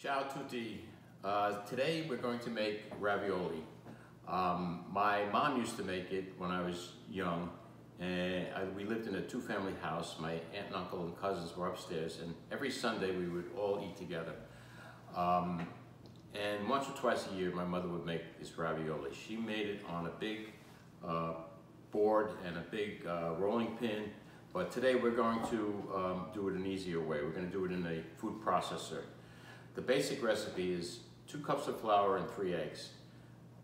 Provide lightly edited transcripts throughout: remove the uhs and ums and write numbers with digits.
Ciao tutti. Today we're going to make ravioli. My mom used to make it when I was young, and we lived in a two-family house. My aunt and uncle and cousins were upstairs, and every Sunday we would all eat together. And once or twice a year my mother would make this ravioli. She made it on a big board and a big rolling pin, but today we're going to do it an easier way. We're going to do it in a food processor. The basic recipe is 2 cups of flour and 3 eggs.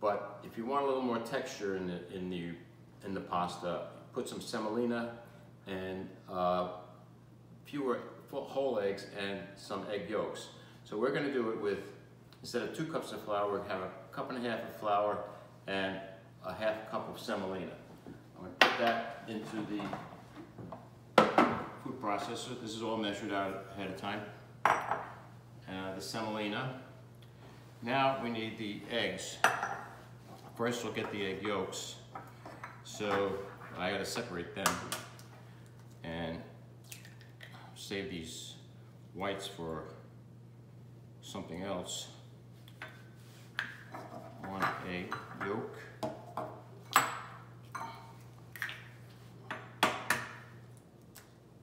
But if you want a little more texture in the pasta, put some semolina and fewer whole eggs and some egg yolks. So we're going to do it with, instead of 2 cups of flour, we're going to have 1.5 cups of flour and a 1/2 cup of semolina. I'm going to put that into the food processor. This is all measured out ahead of time. The semolina. Now we need the eggs. First we'll get the egg yolks. So I gotta separate them and save these whites for something else. 1 egg yolk.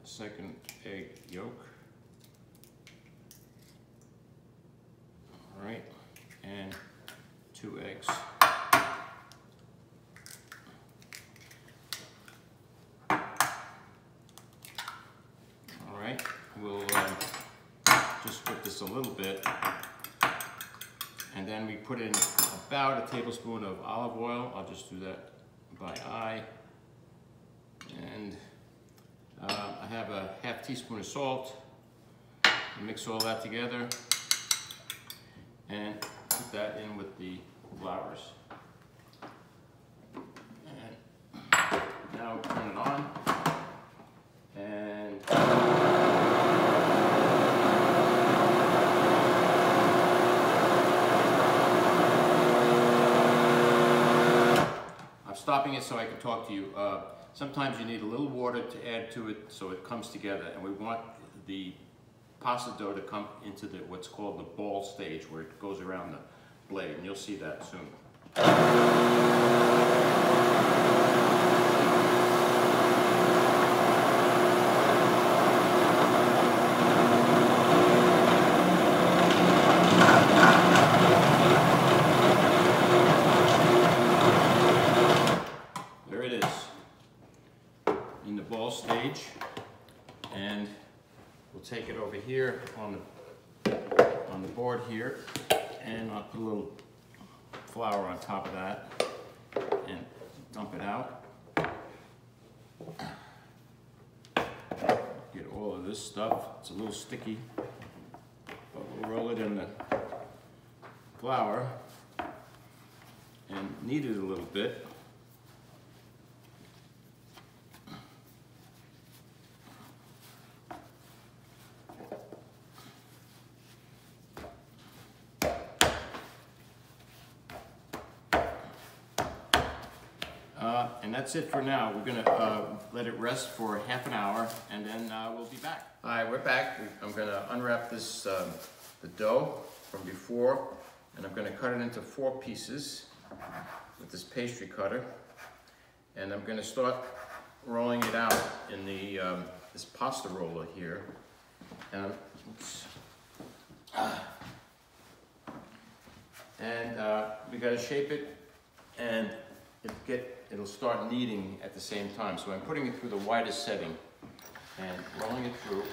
Second egg yolk. All right, and 2 eggs. All right, we'll just cook this a little bit, and then we put in about 1 tablespoon of olive oil. I'll just do that by eye, and I have a 1/2 teaspoon of salt. Mix all that together and put that in with the flours. And now turn it on, and I'm stopping it so I can talk to you. Sometimes you need a little water to add to it so it comes together, and we want the pasta dough to come into what's called the ball stage, where it goes around the blade, and you'll see that soon. There it is, in the ball stage, and we'll take it over here on the board here, and I'll put a little flour on top of that and dump it out. Get all of this stuff. It's a little sticky, but we'll roll it in the flour and knead it a little bit. And that's it for now. We're gonna let it rest for 1/2 hour, and then we'll be back. All right, we're back. I'm gonna unwrap this, the dough from before, and I'm gonna cut it into 4 pieces with this pastry cutter. And I'm gonna start rolling it out in the this pasta roller here. And we gotta shape it, and it'll start kneading at the same time. So I'm putting it through the widest setting and rolling it through,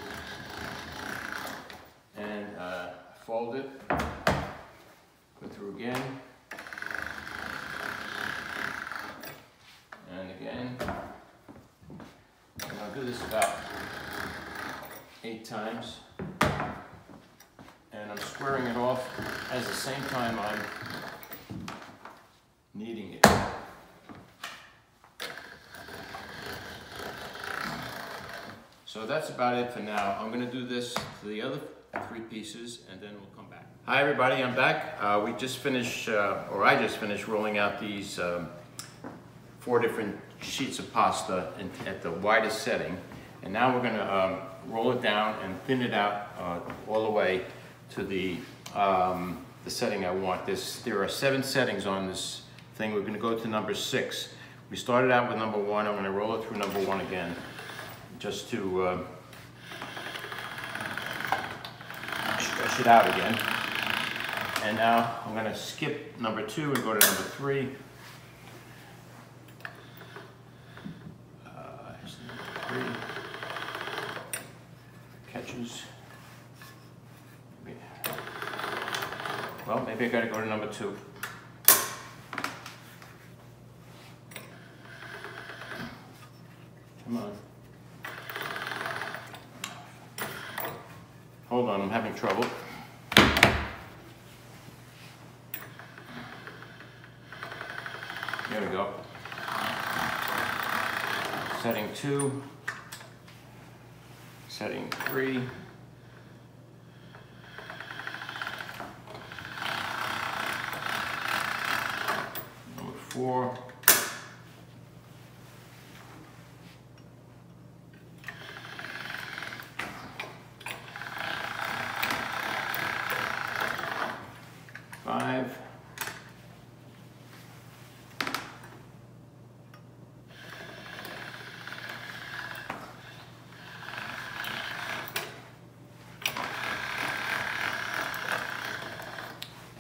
and fold it, put through again, and again. And I'll do this about 8 times. And I'm squaring it off at the same time I'm kneading it. So that's about it for now. I'm going to do this to the other 3 pieces, and then we'll come back. Hi everybody, I'm back. We just finished, or I just finished rolling out these 4 different sheets of pasta at the widest setting. And now we're going to roll it down and thin it out all the way to the the setting I want. There are 7 settings on this thing. We're going to go to number 6. We started out with number 1. I'm going to roll it through number 1 again, just to stretch it out again. And now I'm going to skip number 2 and go to number 3. Here's number 3. Catches. Well, maybe I got to go to number 2. Come on. Hold on, I'm having trouble. There we go. Setting 2. Setting 3. Number 4.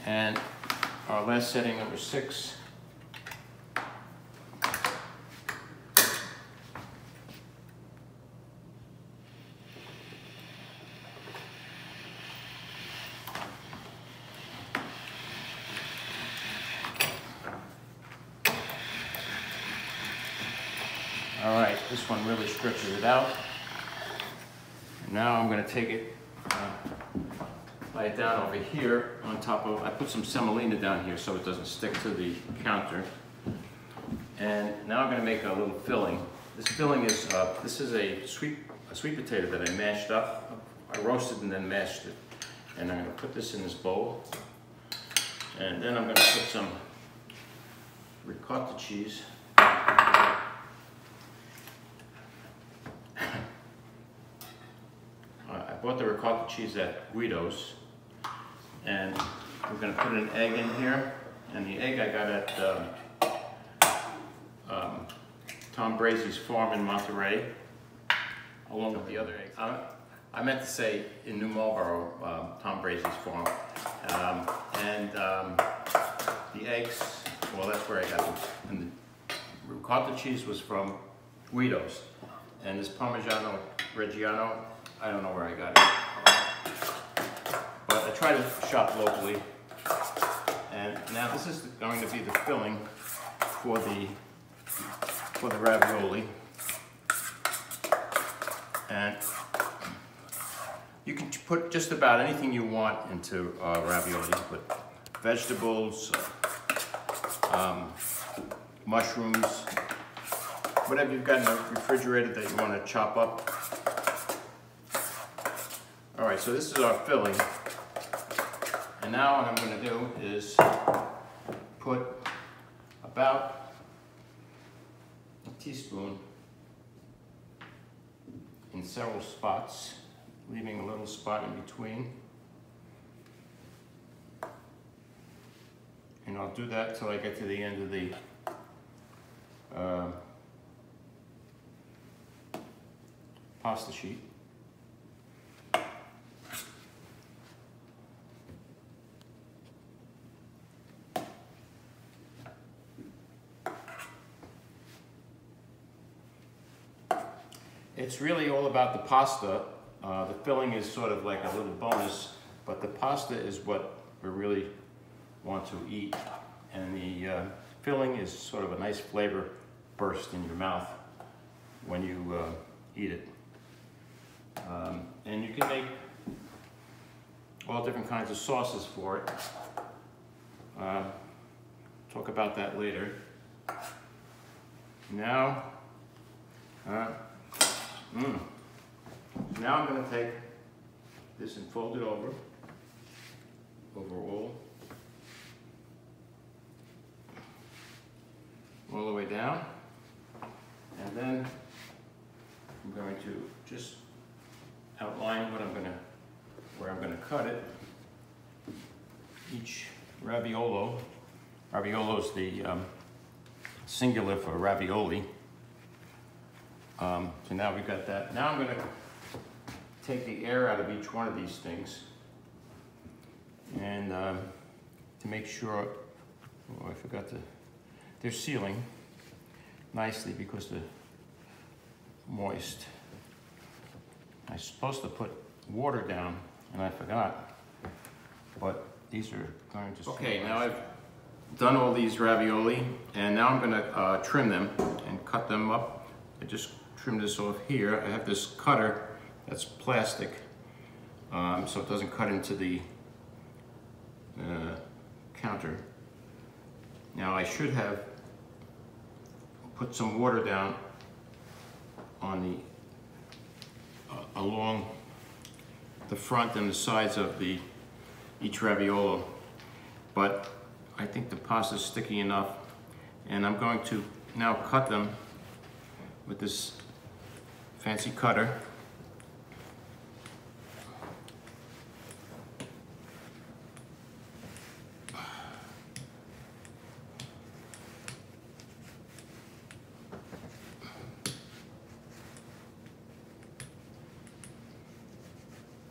And our last setting, number 6. All right, this one really stretches it out. And now I'm going to take it, lay it down over here on top of, I put some semolina down here so it doesn't stick to the counter. And now I'm going to make a little filling. This filling is, this is a sweet potato that I mashed up. I roasted and then mashed it. And I'm going to put this in this bowl. And then I'm going to put some ricotta cheese. I bought the ricotta cheese at Guido's, and we're going to put an egg in here. And the egg I got at Tom Brazy's farm in Monterey, along with the other eggs. I meant to say in New Marlboro, Tom Brazy's farm. The eggs, well, that's where I got them. And the ricotta cheese was from Guido's. And this Parmigiano Reggiano, I don't know where I got it. But I try to shop locally. And now this is going to be the filling for the ravioli. And you can put just about anything you want into ravioli. You put vegetables, mushrooms, whatever you've got in the refrigerator that you want to chop up. All right, so this is our filling. And now what I'm going to do is put about a teaspoon in several spots, leaving a little spot in between. And I'll do that till I get to the end of the pasta sheet. It's really all about the pasta. The filling is sort of like a little bonus, but the pasta is what we really want to eat. And the filling is sort of a nice flavor burst in your mouth when you eat it. And you can make all different kinds of sauces for it. Talk about that later. Now, now I'm going to take this and fold it over all the way down, and then I'm going to just outline where I'm going to cut it. each raviolo. Raviolo is the singular for ravioli. So now we've got that. Now I'm going to take the air out of each one of these things, and to make sure, oh, I forgot to, they're sealing nicely because they're moist. I'm supposed to put water down, and I forgot, but these are going to... Okay, now I've done all these ravioli, and now I'm going to trim them and cut them up. I just trimmed this off here. I have this cutter that's plastic, so it doesn't cut into the counter. Now I should have put some water down on the along the front and the sides of each raviolo, but I think the pasta is sticky enough, and I'm going to now cut them with this fancy cutter.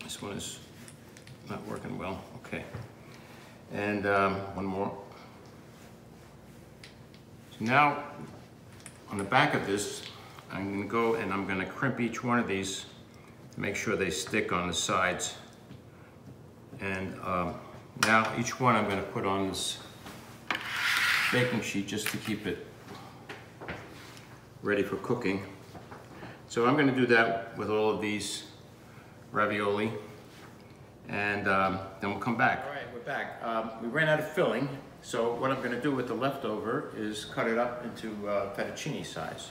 This one is not working well. Okay, and one more. So now on the back of this, I'm going to go and I'm going to crimp each one of these to make sure they stick on the sides. And now each one I'm going to put on this baking sheet just to keep it ready for cooking. So I'm going to do that with all of these ravioli, and then we'll come back. All right, we're back. We ran out of filling, so what I'm going to do with the leftover is cut it up into fettuccine size,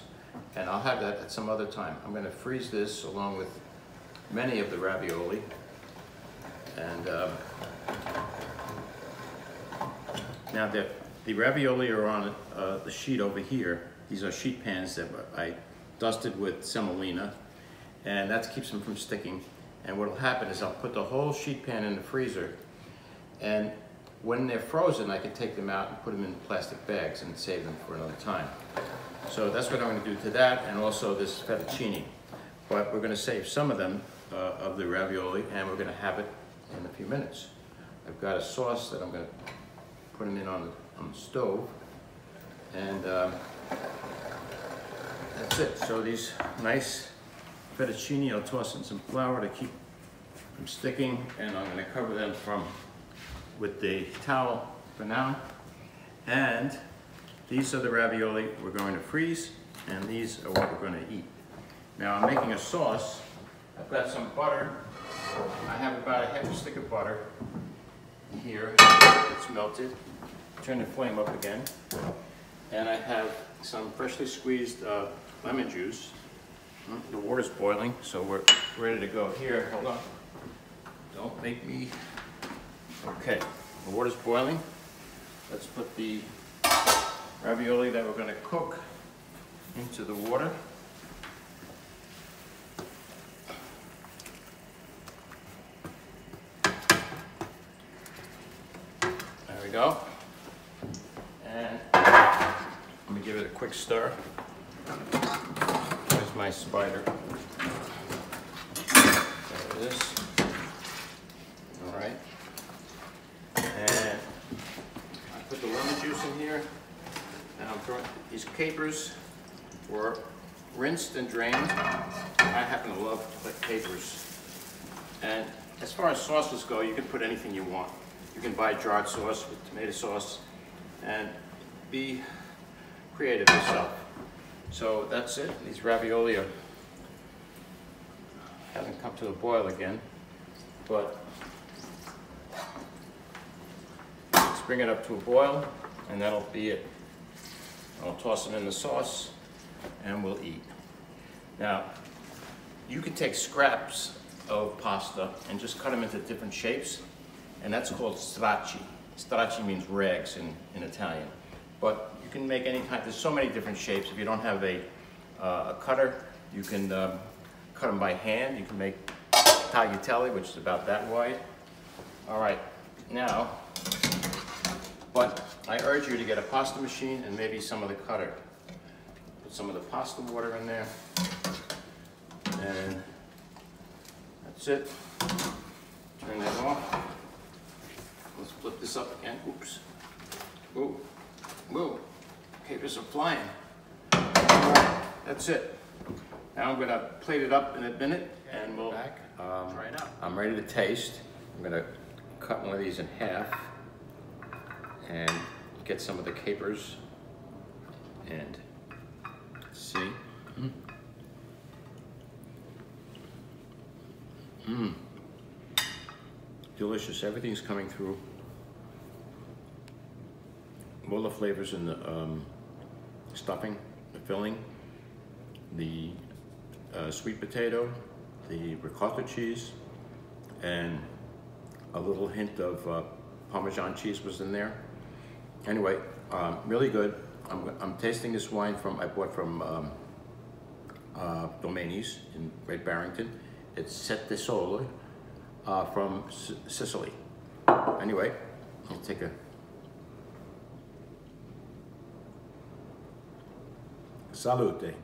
and I'll have that at some other time. I'm going to freeze this along with many of the ravioli, and now the ravioli are on the sheet over here. These are sheet pans that I dusted with semolina, and that keeps them from sticking. And what will happen is I'll put the whole sheet pan in the freezer, and when they're frozen, I can take them out and put them in plastic bags and save them for another time. So that's what I'm going to do to that, and also this fettuccine. But we're going to save some of them, of the ravioli, and we're going to have it in a few minutes. I've got a sauce that I'm going to put them in on the stove, and that's it. So these nice fettuccine, I'll toss in some flour to keep them sticking, and I'm going to cover them with the towel for now. And these are the ravioli we're going to freeze, and these are what we're going to eat. Now I'm making a sauce. I've got some butter. I have about a half a stick of butter here. It's melted. Turn the flame up again. And I have some freshly squeezed lemon juice. The water's boiling, so we're ready to go. Here, hold on. Don't make me... Okay, the water's boiling. Let's put the ravioli that we're going to cook into the water. There we go. And let me give it a quick stir. There's my spider. There it is. All right. And I put the lemon juice in here. And I'm throwing these capers were rinsed and drained. I happen to love capers. And as far as sauces go, you can put anything you want. You can buy jarred sauce with tomato sauce and be creative yourself. So that's it. These ravioli haven't come to a boil again, but let's bring it up to a boil, and that'll be it. I'll toss them in the sauce, and we'll eat. Now, you can take scraps of pasta and just cut them into different shapes, and that's called stracci. Stracci means rags in Italian. But you can make any kind, there's so many different shapes. If you don't have a cutter, you can cut them by hand. You can make tagliatelle, which is about that wide. All right, Now, but I urge you to get a pasta machine and maybe some of the cutter. Put some of the pasta water in there. And that's it. Turn that off. Let's flip this up again. Oops. Whoa. Whoa. Capers are flying. All right. That's it. Now I'm going to plate it up in a minute and we'll try it out. I'm ready to taste. I'm going to cut one of these in half and get some of the capers and see. Delicious. Everything's coming through. All the flavors in the stuffing, the filling, the sweet potato, the ricotta cheese, and a little hint of Parmesan cheese was in there. Anyway, really good. I'm tasting this wine I bought from Domeni's in Great Barrington. It's Sette Sole from Sicily. Anyway, I'll take a salute.